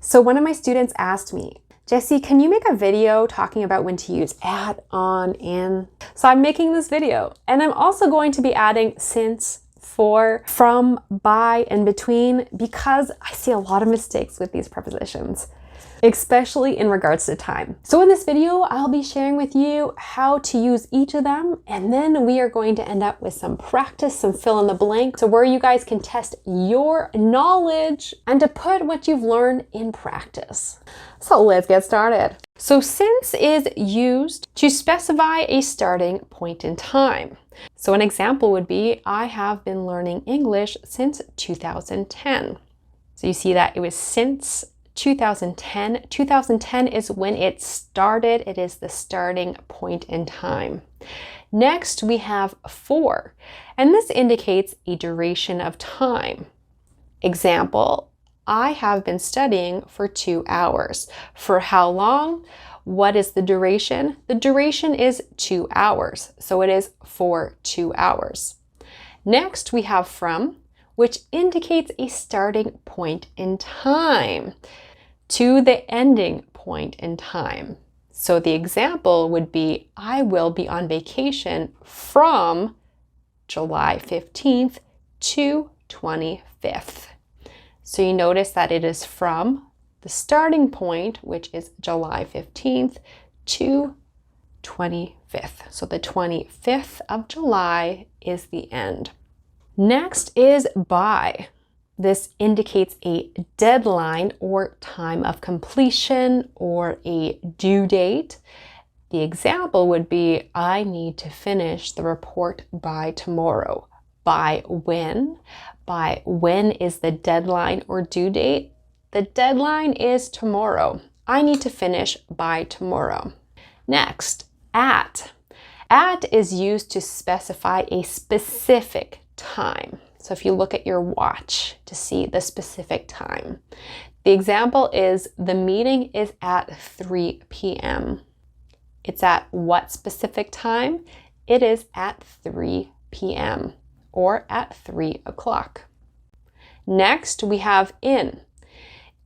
So one of my students asked me, Jessie, can you make a video talking about when to use at, on, in? So I'm making this video, and I'm also going to be adding since, for, from, by, and between, because I see a lot of mistakes with these prepositions, especially in regards to time. So in this video, I'll be sharing with you how to use each of them, and then we are going to end up with some practice, some fill in the blank, so where you guys can test your knowledge and to put what you've learned in practice. So let's get started. So since is used to specify a starting point in time. So an example would be, I have been learning English since 2010. So you see that it was since 2010. 2010 is when it started. It is the starting point in time. Next, we have for, and this indicates a duration of time. Example, I have been studying for 2 hours. For how long? What is the duration? The duration is 2 hours, so it is for 2 hours. Next, we have from, which indicates a starting point in time to the ending point in time. So the example would be, I will be on vacation from July 15th to 25th. So you notice that it is from the starting point, which is July 15th, to 25th. So the 25th of July is the end. Next is by. This indicates a deadline or time of completion or a due date. The example would be, I need to finish the report by tomorrow. By when? By when is the deadline or due date? The deadline is tomorrow. I need to finish by tomorrow. Next, at. At is used to specify a specific time. So if you look at your watch to see the specific time. The example is, the meeting is at 3 p.m. It's at what specific time? It is at 3 p.m. or at 3 o'clock. Next, we have in.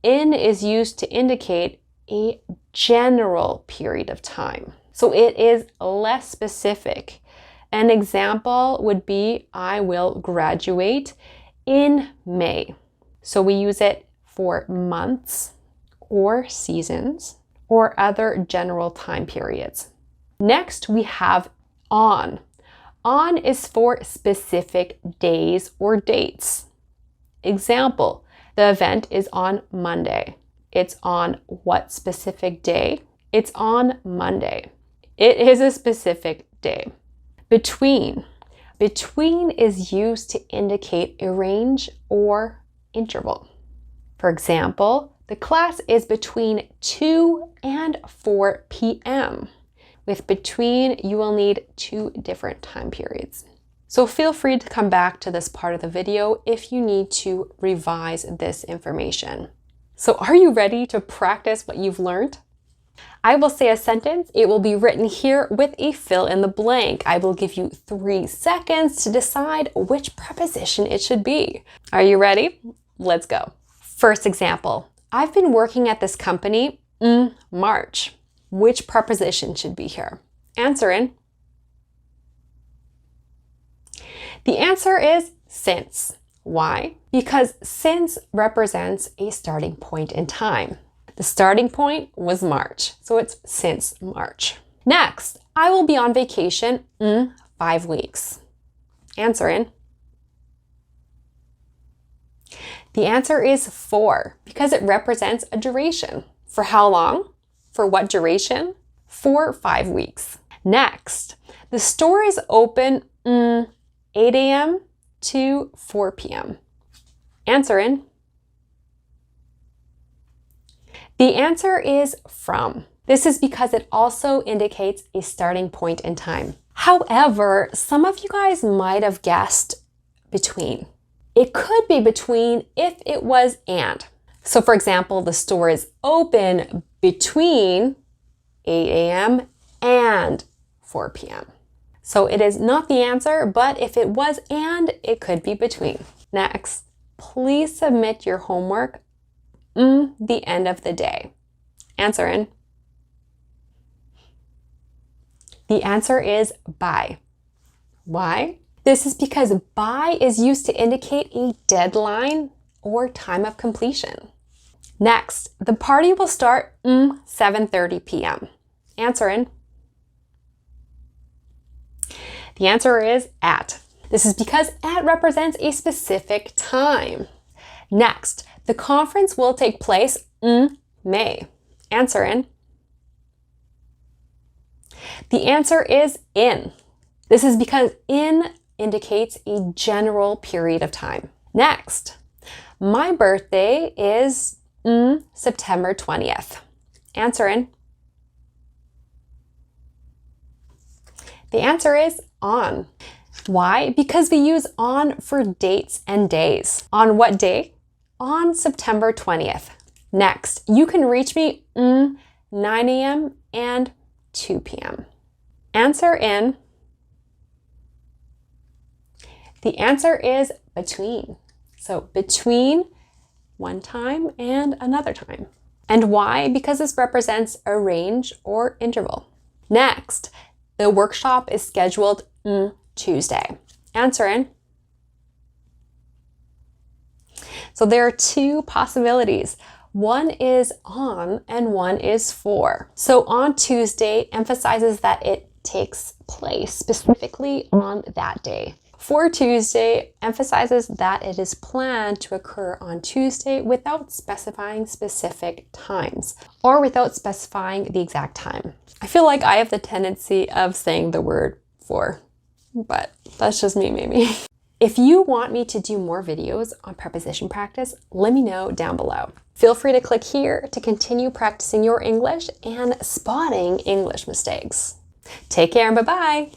In is used to indicate a general period of time. So it is less specific. An example would be, I will graduate in May. So we use it for months or seasons or other general time periods. Next, we have on. On is for specific days or dates. Example, the event is on Monday. It's on what specific day? It's on Monday. It is a specific day. Between. Between is used to indicate a range or interval. For example, the class is between 2 and 4 p.m. With between, you will need 2 different time periods. So feel free to come back to this part of the video if you need to revise this information. So are you ready to practice what you've learned? I will say a sentence. It will be written here with a fill in the blank. I will give you 3 seconds to decide which preposition it should be. Are you ready? Let's go. First example. I've been working at this company in March. Which preposition should be here? Answer in. The answer is since. Why? Because since represents a starting point in time. The starting point was March, so it's since March. Next, I will be on vacation in 5 weeks. Answer in. The answer is for, because it represents a duration. For how long? For what duration? For 5 weeks. Next, the store is open 8 a.m. to 4 p.m. Answer in. The answer is from. This is because it also indicates a starting point in time. However, some of you guys might have guessed between. It could be between if it was and. So for example, the store is open between 8 a.m. and 4 p.m. So it is not the answer, but if it was and, it could be between. Next, please submit your homework the end of the day? Answer in. The answer is by. Why? This is because by is used to indicate a deadline or time of completion. Next, the party will start 7:30 p.m. Answer in. The answer is at. This is because at represents a specific time. Next, the conference will take place May. Answer in. The answer is in. This is because in indicates a general period of time. Next, my birthday is September 20th. Answer in. The answer is on. Why? Because we use on for dates and days. On what day? On September 20th. Next, you can reach me 9 a.m. and 2 p.m. Answer in. The answer is between. So between one time and another time. And why? Because this represents a range or interval. Next, the workshop is scheduled Tuesday. Answer in. So there are two possibilities. One is on and one is for. So on Tuesday emphasizes that it takes place specifically on that day. For Tuesday emphasizes that it is planned to occur on Tuesday without specifying specific times or without specifying the exact time. I feel like I have the tendency of saying the word for, but that's just me maybe. If you want me to do more videos on preposition practice, let me know down below. Feel free to click here to continue practicing your English and spotting English mistakes. Take care and bye-bye.